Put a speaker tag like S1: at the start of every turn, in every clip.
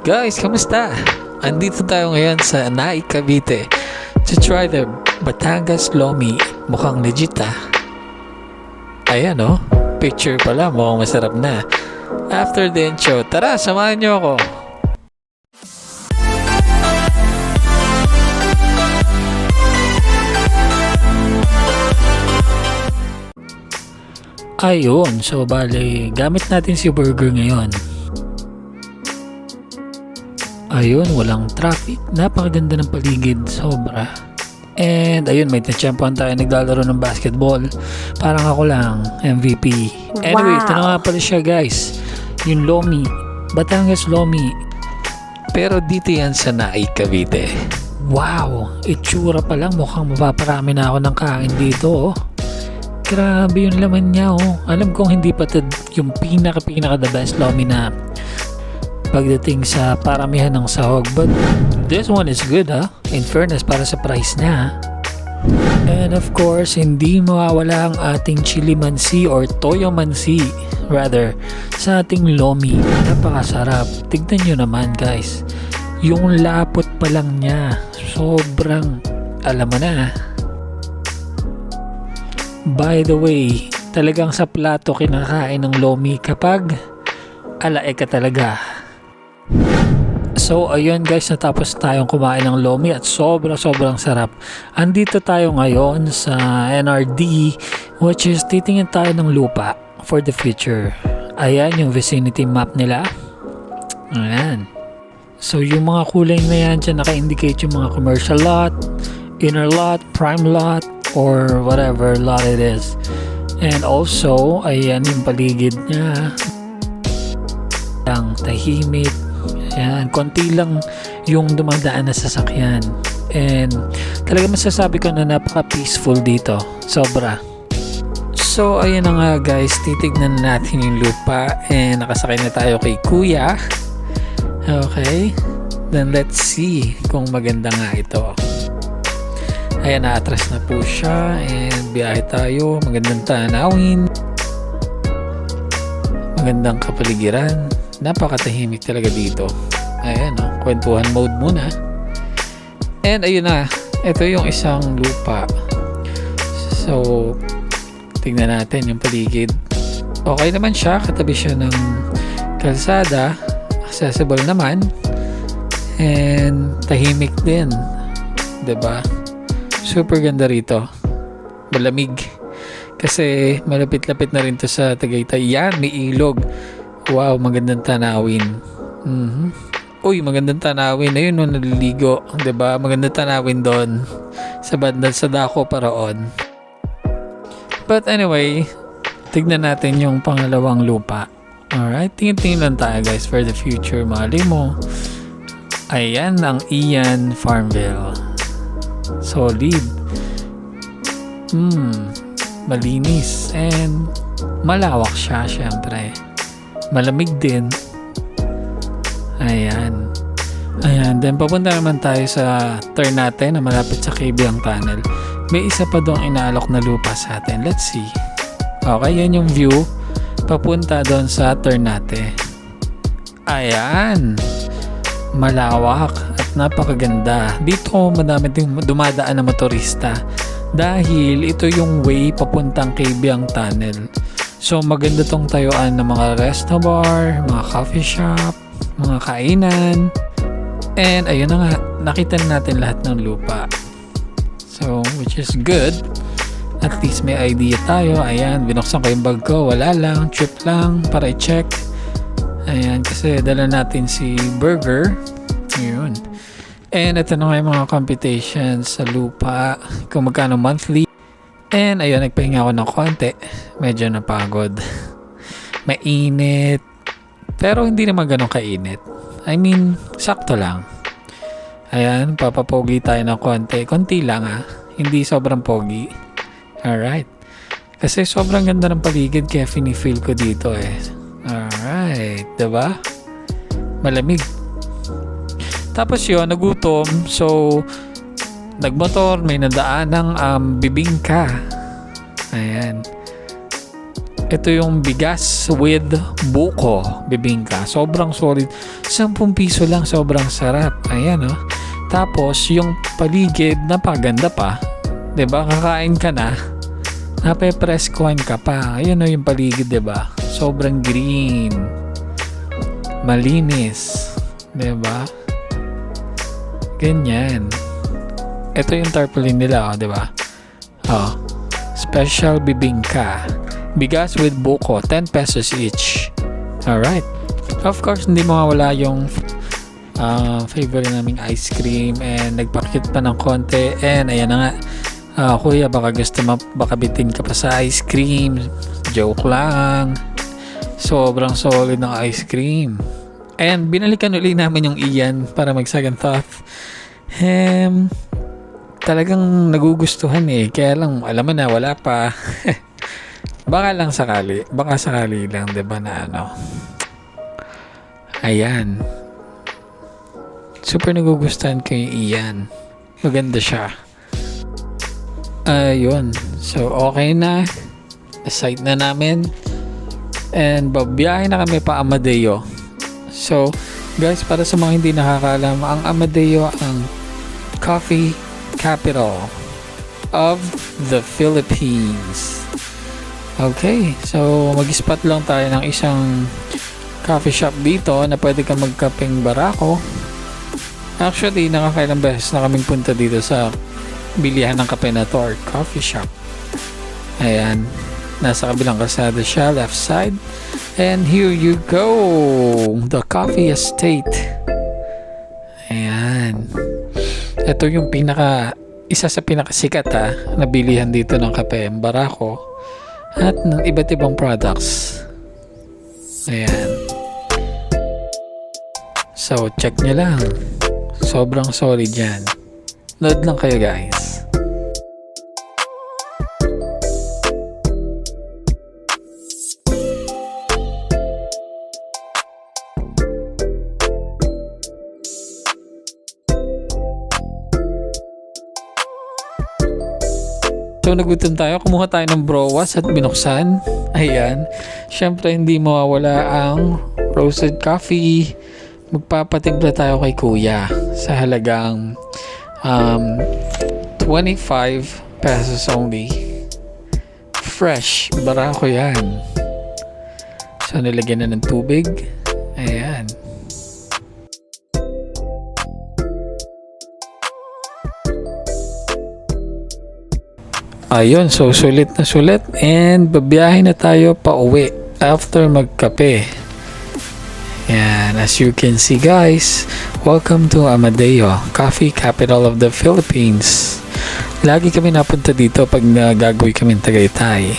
S1: Guys, kamusta? Andito tayo ngayon sa Naik, Cavite to try the Batangas Lomi. Mukhang legit Ayan picture pala, mukhang masarap na. After the intro, tara, samahan niyo ako. Ayun, so bale, gamit natin si Burger ngayon. Ayun, walang traffic. Napakaganda ng paligid, sobra. And ayun, may natsyempohan tayo naglalaro ng basketball. Parang ako lang, MVP. Anyway, ito na nga pala siya guys. Yung Lomi, Batangas Lomi. Pero dito yan sa Naik, Cavite. Wow, itsura pa lang, mukhang mapaparami na ako ng kain dito Grabe yung laman niya Alam kong hindi pa yung pinaka the best Lomi na pagdating sa paramihan ng sahog, but this one is good in fairness para sa price niya. And of course, hindi mawawala ang ating chili mansi or toyo mansi rather sa ating Lomi. Napakasarap. Tignan nyo naman guys, yung lapot pa lang niya, sobrang alam mo na. By the way, talagang sa plato kinakain ng Lomi kapag alae ka talaga. So ayun guys, natapos tayong kumain ng Lomi at sobrang sarap. Andito tayo ngayon sa NRD, which is titingin tayo ng lupa for the future. Ayan yung vicinity map nila. Ayan. So yung mga kulay na yan dyan naka-indicate yung mga commercial lot, inner lot, prime lot, or whatever lot it is. And also, ayan yung paligid niya. Ang tahimik. Ayan, konti lang yung dumadaan na sasakyan. And talaga masasabi ko na napaka-peaceful dito. Sobra. So, ayun na nga guys. Titignan natin yung lupa. And nakasakay na tayo kay Kuya. Okay. Then let's see kung maganda nga ito. Ayan, na-atras na po siya. And biyahe tayo. Magandang tanawin. Magandang kapaligiran. Napakatahimik talaga dito. Ayan kwentuhan mode muna. And ayun na, ito yung isang lupa. So tignan natin yung paligid. Okay naman siya, katabi siya ng kalsada, accessible naman, and tahimik din, 'di ba? Super ganda rito, malamig kasi malapit-lapit na rin to sa Tagaytay. Yan, may ilog. Wow, magandang tanawin. Uy, magandang tanawin. Ayun naliligo. 'Di ba? Magandang tanawin doon. Sa banda sa dako paraon. But anyway, tignan natin yung pangalawang lupa. Alright, tingin-tingin lang tayo guys for the future. Mali mo. Ayan ang Ian Farmville. Solid. Malinis. And malawak siya syempre. Malamig din. Ayan. Then papunta naman tayo sa turn natin na malapit sa Kabyang Tunnel. May isa pa doong inaalok na lupa sa atin. Let's see. Okay, yan yung view papunta doon sa turn natin. Ayan. Malawak at napakaganda. Dito madami ding dumadaan na motorista dahil ito yung way papuntang Kabyang Tunnel. So maganda tong tayuan ng mga resto bar, mga coffee shop, mga kainan. And ayun na nga, nakita natin lahat ng lupa. So which is good. At least may idea tayo. Ayan, binuksan ko yung bag ko. Wala lang, trip lang para i-check. Ayan, kasi dala natin si Burger. Ayun. And ito na nga yung mga computations sa lupa. Kung magkano monthly. And ayun, nagpahinga ako ng konti. Medyo napagod. Mainit. Pero hindi naman ganun kainit. I mean, sakto lang. Ayan, papapogi tayo ng konti. Konti lang Hindi sobrang pogi. Alright. Kasi sobrang ganda ng paligid kaya feel ko dito Alright. Diba? Malamig. Tapos yun, nagutom. So, nagmotor, may nadaan ng bibingka. Ayan. Ito yung bigas with buko bibingka. Sobrang solid. 10 piso lang, sobrang sarap. Ayan oh. Tapos yung paligid napaganda pa. 'Di ba? Kakain ka na. Nape-presskuhan ka pa. Ayan oh yung paligid, 'di ba? Sobrang green. Malinis. 'Di ba? Ganyan. Ito yung tarpaulin nila, oh, 'di ba? Oh. Special bibingka. Bigas with buko, 10 pesos each. Alright. Of course, hindi mawawala yung favorite naming ice cream, and nagpakit pa ng konti, and ayan na nga. Kuya, baka gusto baka bitin ka pa sa ice cream. Joke lang. Sobrang solid ng ice cream. And binalikan uli namin yung Ian para mag-second thought. Talagang nagugustuhan eh. Kaya lang, alam mo na, wala pa. Baka sakali lang, 'di ba, na ano. Ayan. Super nagugustuhan ko yung Ian. Maganda siya. Ayun. So, okay na. Site na namin. And babiyahe na kami pa Amadeo. So, guys, para sa mga hindi nakakaalam, ang Amadeo ang coffee capital of the Philippines. Okay, so mag-spot lang tayo ng isang coffee shop dito na pwede kang magkapeng barako. Actually, nakakailang beses na kaming punta dito sa bilihan ng kape na to, or coffee shop. Ayan, nasa kabilang kalsada siya, left side. And here you go, the coffee estate. Ayan. Ito yung isa sa pinakasikat na bilihan dito ng kape, barako. At ng iba't ibang products. Ayan. So, check nyo lang. Sobrang solid yan. Load lang kayo, guys. So, nagutom tayo. Kumuha tayo ng browas at binuksan. Ayan. Syempre, hindi mawawala ang roasted coffee. Magpapatimpla tayo kay Kuya sa halagang 25 pesos only. Fresh. Barako yan. So, nilagyan na ng tubig. Ayan. Ayun, so sulit na sulit, and babiyahe na tayo pa uwi after magkape. Yan, as you can see, guys, welcome to Amadeo, coffee capital of the Philippines. Lagi kami napunta dito pag nagagawin kami Tagaytay.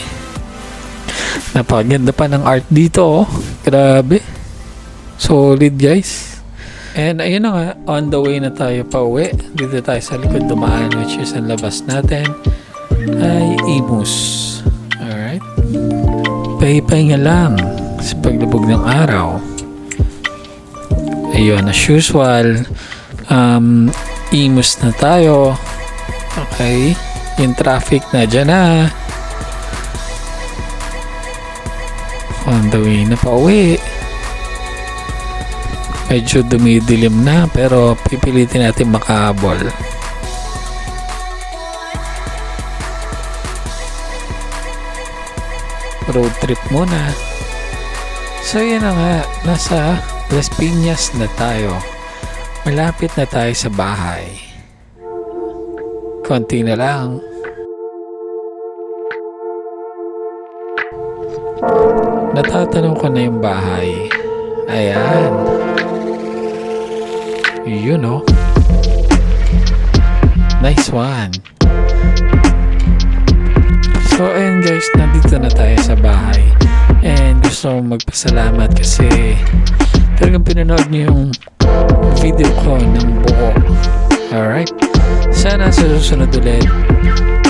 S1: Napakaganda pa ng art dito, oh. Grabe. Solid, guys. And ayun na nga, on the way na tayo pa uwi. Dito tayo sa likod dumaan, which is ang labas natin ay Imus. Alright. Pahipahinga lang sa paglubog ng araw. Ayun, as usual, Imus na tayo. Okay. Yung traffic na dyan na. On the way na pa uwi. Medyo dumidilim na, pero pipilitin natin makahabol. Road trip muna. So yun na nga, nasa Las Piñas na tayo. Malapit na tayo sa bahay. Konti na lang. Natatanong ko na yung bahay. Ayan. Yun, oh. Nice one. So, ayun guys, nandito na tayo sa bahay. And gusto kong magpasalamat kasi talagang pinanood niyo yung video ko ng buo. Alright? Sana sa susunod ulit,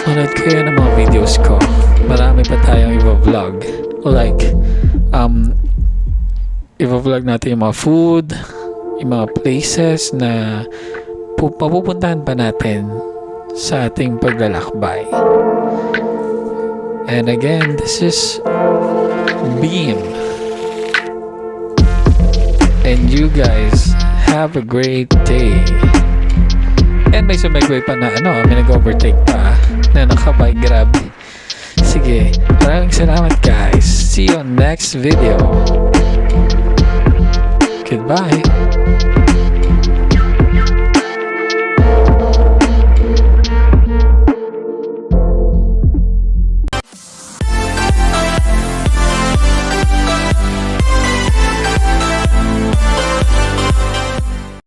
S1: manood kayo ng mga videos ko. Marami pa tayong i-vlog. Like, i-vlog natin yung mga food, yung mga places na papupuntahan pa natin sa ating paglalakbay. And again, this is beam. And you guys have a great day. And may sumegway pa na may nag-overtake pa na nakabike, grabe. Sige, maraming salamat guys. See you on next video. Goodbye.